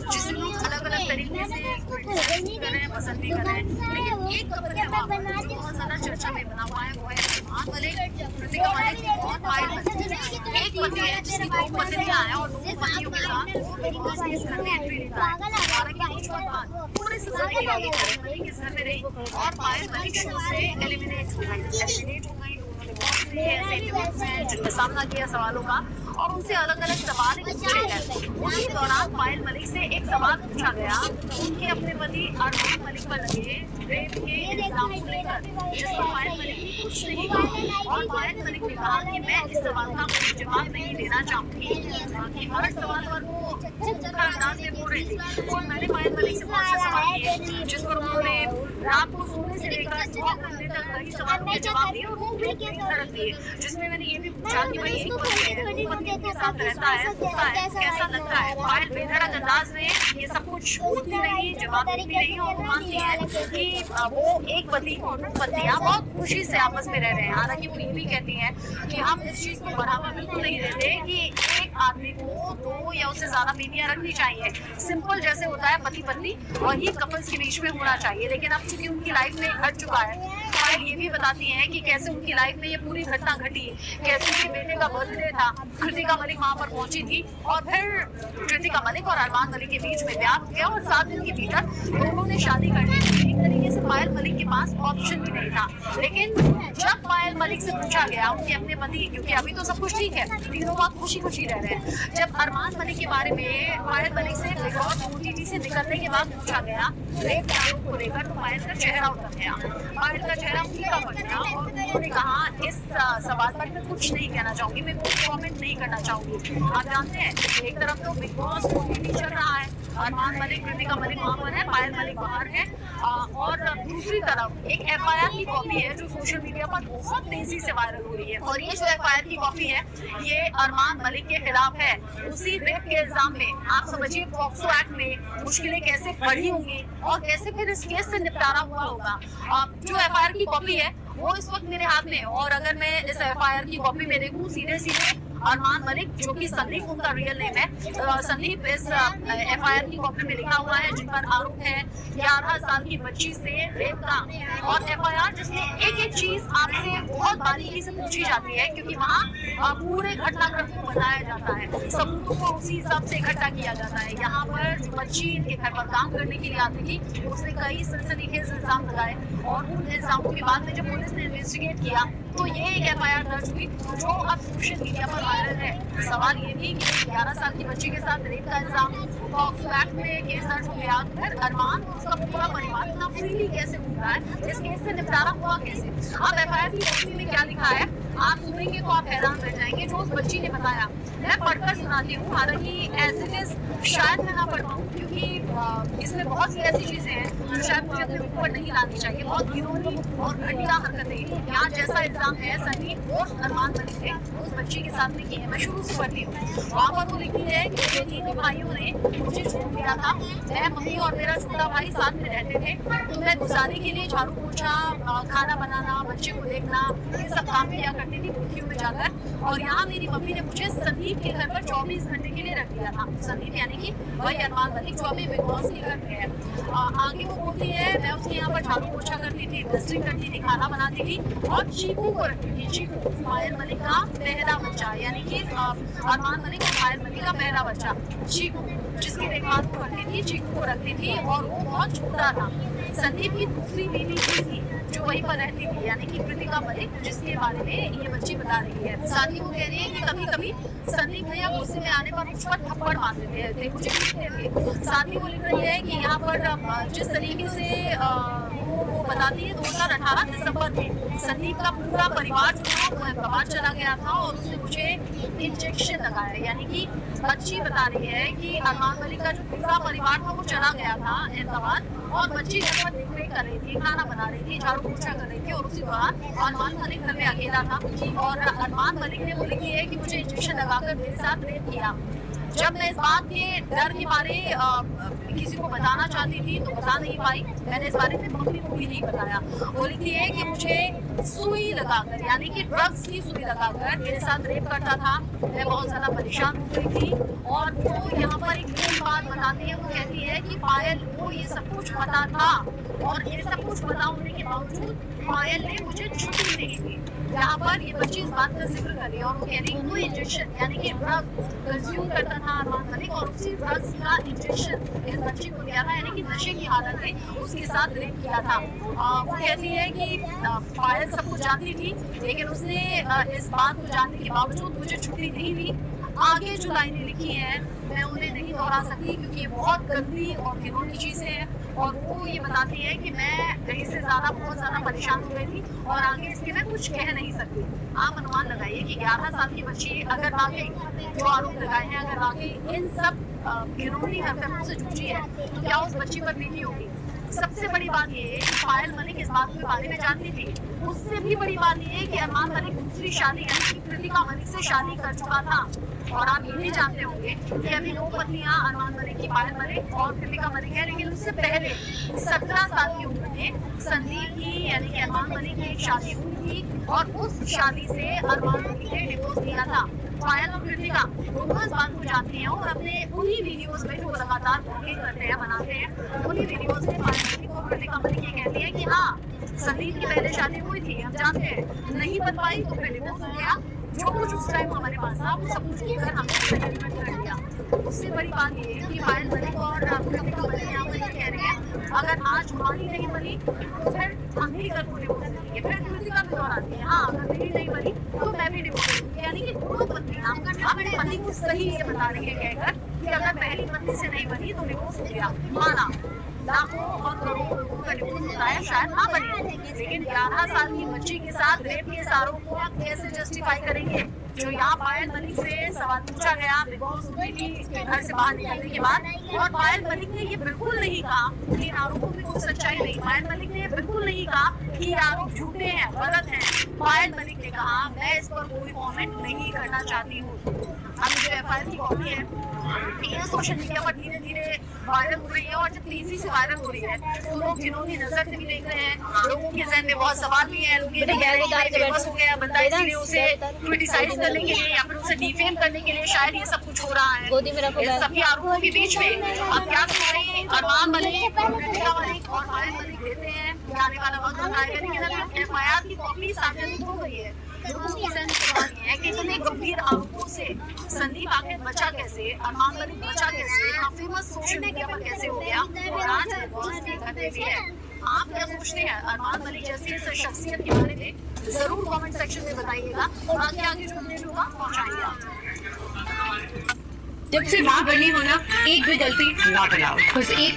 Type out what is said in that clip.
जिसे लोग अलग अलग तरीके से कर रहे हैं, पसंद भी कर रहे हैं, लेकिन एक कपल है वहाँ पर बहुत ज्यादा चर्चा में बना हुआ है, वो है अरमान मलिक, कृतिका मलिक और पायल मलिक। एक पति है जिसकी दो पत्नियां हैं और दो पतियों के साथ वो बिग बॉस के घर में एंट्री लेता है। हालांकि कुछ वक्त बाद पूरे सीजन के लिए पायल मलिक इस घर में रही और पायल मलिक शो से एलिमिनेट हो गई। जिनका सामना किया सवालों का और उनसे अलग अलग सवाल पूछे गए। उसी दौरान पायल मलिक से एक सवाल पूछा गया उनके अपने पति अरमान मलिक पर लगे रेप के इल्जाम को लेकर, जिस पर पायल मलिक ने कुछ नहीं कहा और पायल मलिक ने कहा कि मैं इस सवाल का कोई जवाब नहीं देना चाहूंगी। हर सवाल पर वो अंदाज में बोल रही थी और मैंने पायल मलिक से बहुत से सवाल किए जिस पर उन्होंने रात को सोने से लेकर सुबह उठने तक कई सवालों के जवाब दिए और वो भी तरफ दिए, जिसमें मैंने ये भी पूछा कि भाई एक पति है, दो पत्नियों के साथ रहता है, सोता है, कैसा लगता है। पायल बेधड़क अंदाज में ये सब कुछ बोलती रही, जवाब देती रही और वो मानती है कि वो एक पति को पत्नियां बहुत खुशी से आपस में रह रहे हैं। हालांकि वो ये भी कहती है कि हम इस चीज को बढ़ावा बिल्कुल नहीं देते कि एक आदमी को दो या उससे ज्यादा बीवियां रखनी चाहिए। सिंपल जैसे होता है पति पत्नी वही कपल्स के बीच में होना चाहिए, लेकिन अब चूंकि उनकी लाइफ में घट चुका है, पायल ये भी बताती हैं कि कैसे उनकी लाइफ में ये पूरी घटना घटी, कैसे उनके बेटे का बर्थडे था, कृतिका मलिक वहां पर पहुंची थी और फिर कृतिका मलिक और अरमान मलिक के बीच में प्यार हो गया और 7 दिन के भीतर दोनों ने शादी कर ली। एक तरीके से पायल मलिक के पास ऑप्शन भी नहीं था, लेकिन जब पायल मलिक से पूछा गया उनके अपने पति, क्योंकि अभी तो सब कुछ ठीक है, तीनों बहुत खुशी खुशी रह रहे हैं, जब अरमान मलिक के बारे में पायल मलिक से बिग बॉस OTT से निकलने के बाद पूछा गया रेप आरोप को लेकर, तो पायल का चेहरा उतर गया, पायल का चेहरा फीका पड़ गया और उन्होंने कहा इस सवाल पर मैं कुछ नहीं कहना चाहूंगी, मैं कोई कमेंट नहीं करना चाहूंगी। आप जानते हैं एक तरफ तो बिग बॉस OTT चल रहा है, अरमान मलिक कृतिका मलिक वहाँ पर है, पायल मलिक बाहर है और दूसरी तरफ एक FIR की कॉपी है जो सोशल मीडिया पर बहुत तेजी से वायरल हो रही है और ये जो FIR की कॉपी है ये अरमान मलिक के खिलाफ है उसी रेप के इल्जाम में। आप समझिए पॉक्सो एक्ट में मुश्किलें कैसे बढ़ी होंगी और कैसे फिर इस केस से निपटारा हुआ होगा। जो FIR की कॉपी है वो इस वक्त मेरे हाथ में, और अगर मैं इस FIR की कॉपी में देखूं सीधे सीधे अरमान मलिक जो कि संदीप उनका रियल नेम है, संदीप इस FIR की कॉपी में लिखा हुआ है जिन पर आरोप है 11 साल की बच्ची से रेप का, और FIR जिसमें एक एक चीज आपसे बहुत बारीकी से पूछी जाती है क्योंकि वहाँ पूरे घटनाक्रम को बताया जाता है, सबूतों को उसी हिसाब से इकट्ठा किया जाता है। यहाँ पर जो बच्ची इनके घर पर काम करने के लिए आती थी उसने कई सनसनीखेज इल्जाम लगाए और उन इल्जामों के बाद में जब पुलिस ने इन्वेस्टिगेट किया तो ये एक FIR दर्ज हुई जो अब सोशल मीडिया पर वायरल है। सवाल ये थी कि 11 साल की बच्ची के साथ रेप का इल्जाम पॉक्सो एक्ट में केस दर्ज हो गया, फिर अरमान उसका पूरा परिवार इतना फ्रीली कैसे घूम रहा है, इस केस से निपटारा हुआ कैसे। अब FIR की कॉपी में क्या लिखा है आप सुनेंगे तो आप हैरान रह जाएंगे। जो उस बच्ची ने बताया मैं पढ़कर सुनाती हूँ, हालांकि एज इट इज शायद मैं ना पढ़ पाऊँ क्योंकि इसमें बहुत सी ऐसी चीजें हैं जो शायद मुझे अपने ऊपर नहीं लानी चाहिए। बहुत घिनौनी और घटिया हरकतें यहाँ जैसा इल्जाम है संदीप और अरमान मलिक ने उस बच्ची के साथ में की है। मैं शुरू से पढ़ती हूँ, वहाँ पर वो लिखती है कि मेरे तीनों भाइयों ने मुझे छोड़ दिया था, मैं मम्मी और मेरा छोटा भाई साथ में रहते थे, तो मैं गुजारे के लिए झाड़ू पोछा, खाना बनाना, बच्चे को देखना, ये सब काम किया करती थी मुर्गियों में जाकर। और यहाँ मेरी मम्मी ने मुझे संदीप के घर पर 24 घंटे के लिए रख दिया था। संदीप यानी कि वही अरमान मलिक जो अभी बिग बॉस के घर में है। आगे वो बोलती है मैं उसके यहाँ पर झाड़ू पोछा करती थी, डस्टिंग करती थी, खाना बनाती थी और चीकू को रखती थी। चीकू पायल मलिक का पहला बच्चा, यानी कि अरमान मलिक और पायल मलिक का पहला बच्चा चीकू, जिसकी देखभाल को करती थी, चीकू को रखती थी और वो बहुत छोटा था। संदीप की दूसरी बीवी थी जो वहीं पर रहती थी, यानी कि कृतिका मलिक, जिसके बारे में ये बच्ची बता रही है। साथ ही वो कह रही है कि कभी कभी संदीप भैया गुस्से में आने पर मुझ पर थप्पड़ मार देते थे, मुझे पीटते थे। साथ ही वो लिख रही है कि यहाँ पर जिस तरीके से वो बताती है 2018 दिसंबर में संदीप का पूरा परिवार जो था वो अहमदाबाद चला गया था और उसने मुझे इंजेक्शन लगाया, यानी कि बच्ची बता रही है कि अरमान मलिक का जो पूरा परिवार था वो चला गया था अहमदाबाद और बच्ची घर पर देखरेख कर रही थी, खाना बना रही थी, झाड़ू पोछा कर रही थी और उसी दौरान अरमान मलिक घर में अकेला था और अरमान मलिक ने वो लिखी है कि मुझे इंजेक्शन लगाकर मेरे साथ रेप किया। जब मैं इस बात के डर के बारे किसी को बताना चाहती थी तो बता नहीं पाई। मैंने इस बारे में मम्मी को भी नहीं बताया। वो लिखती है कि मुझे सुई लगाकर, यानी कि ड्रग्स की सुई लगाकर मेरे साथ रेप करता था। मैं बहुत ज्यादा परेशान हो गई थी। और वो यहाँ पर एक मेन बात बताती है, वो कहती है कि पायल को ये सब कुछ पता था और ये सब कुछ पता होने के बावजूद पायल ने मुझे छुट्टी नहीं दी। यहाँ पर ये बच्ची इस बात का जिक्र कर रही है और वो कह रही है कोई इंजेक्शन, यानी कि ड्रग कंज्यूम करता था अरमान मलिक और उसी ड्रग्स का इंजेक्शन इस बच्ची को दिया था, यानी कि नशे की हालत में उसके साथ रेप किया था। वो कहती है कि पायल सब कुछ जानती थी, लेकिन उसने इस बात को जानने के बावजूद मुझे छुट्टी नहीं दी। आगे जो लाइनें लिखी हैं मैं उन्हें नहीं दोहरा सकती क्योंकि ये बहुत गंदी और घिनौनी चीजें हैं। और वो ये बताती है कि मैं इससे ज्यादा बहुत ज्यादा परेशान हो गई थी और आगे इसके मैं कुछ कह नहीं सकती। आप अनुमान लगाइए कि 11 साल की बच्ची अगर वाकई जो आरोप लगाए हैं, अगर वाकई इन सब घिनौनी हरकतों से जूझी है तो क्या उस बच्ची पर बीती होगी। सबसे बड़ी बात ये है कि पायल मलिक इस बात के बारे में जानती थी। उससे भी बड़ी बात ये है कि अरमान मलिक दूसरी शादी, यानी कि कृतिका मलिक से शादी कर चुका था। और आप ये भी जानते होंगे कि अभी 2 पत्नियां अरमान मलिक की, पायल मलिक और कृतिका मलिक है, लेकिन उससे पहले 17 साल की उम्र में संदीप की, यानी कि अरमान मलिक की एक शादी हुई थी और उस शादी से अरमान मलिक ने डिवोर्स दिया था। पायल और कृतिका दोनों इस बात को जानती हैं और अपने उन्हीं वीडियोस में जो लगातार ब्लॉगिंग करते हैं, बनाते हैं, उन्हीं वीडियोस में पायल मलिक और कृतिका मलिक ये कहती है कि हाँ संदीप की पहले शादी हुई थी, हम जानते हैं, नहीं बन पाई तो फिर डिवोर्स हो गया। जो कुछ उस टाइम हमारे पास था वो सब कुछ लेकर हमने सेटलमेंट कर लिया। उससे बड़ी बात ये है कि पायल मलिक और कृतिका मलिक यहाँ पर ये कह रहे हैं अगर आज हमारी नहीं बनी तो फिर हम ही कल को डिवोर्स देंगे। फिर कृतिका भी दोहराती है हाँ अगर मेरी नहीं बनी तो मैं भी डिवोर्स दूंगी, यानी कि दोनों पत्नियां अपने पति को सही ये बता रही है कहकर कि अगर पहली पत्नी से नहीं बनी तो डिवोर्स हो गया। माना लाखों और करोड़ों लोगों का डिवोर्स होता है, शायद ना बने, लेकिन 11 साल की बच्ची के साथ रेप के आरोप को आप कैसे जस्टिफाई करेंगे। जो यहाँ पायल मलिक से सवाल पूछा गया बिकॉज हुई थी इसके घर से बाहर निकलने के बाद, और पायल मलिक ने ये बिल्कुल नहीं कहा कि इन आरोपों में कोई सच्चाई नहीं। पायल मलिक ने बिल्कुल नहीं कहा कि ये आरोप झूठे हैं, गलत हैं। पायल मलिक ने कहा मैं इस पर कोई कमेंट नहीं करना चाहती हूँ। अब जो एफआईआर की कॉपी है ये सोशल मीडिया पर धीरे धीरे वायरल हो रही है और जब तेजी से वायरल हो रही है तो लोग जिन्होंने नजर से भी देख रहे हैं, लोगों के जहन में बहुत सवाल भी हैं। लोग ये कह रहे हैं कि बेबस हो गया बंदा, इसलिए उसे क्रिटिसाइज करने के लिए या फिर उसे डिफेम करने के लिए शायद ये सब कुछ हो रहा है। इस सभी आरोपों के बीच में अब क्या करें, अरमान मलिक, कृतिका मलिक और पायल मलिक देते हैं कि आने वाला वक्त बताएगा। लेकिन अभी एफआईआर की कॉपी सार्वजनिक हो गई है, लोगों की जहन में सवाल ये है कि इतने गंभीर आरोपों से संदीप आखिर बचा कैसे, अरमान मलिक बचा कैसे, फेमस सोशल मीडिया पर कैसे हो गया और आज डिवोर्स के घटने भी है। आप क्या सोचते हैं अरमान मलिक जैसी इस शख्सियत के बारे में, जरूर कमेंट सेक्शन में बताइएगा और बाकी आगे जो अपडेट होगा पहुंचाइए आप। जब से माँ बनी हो ना एक भी गलती ना बनाओ, बस एक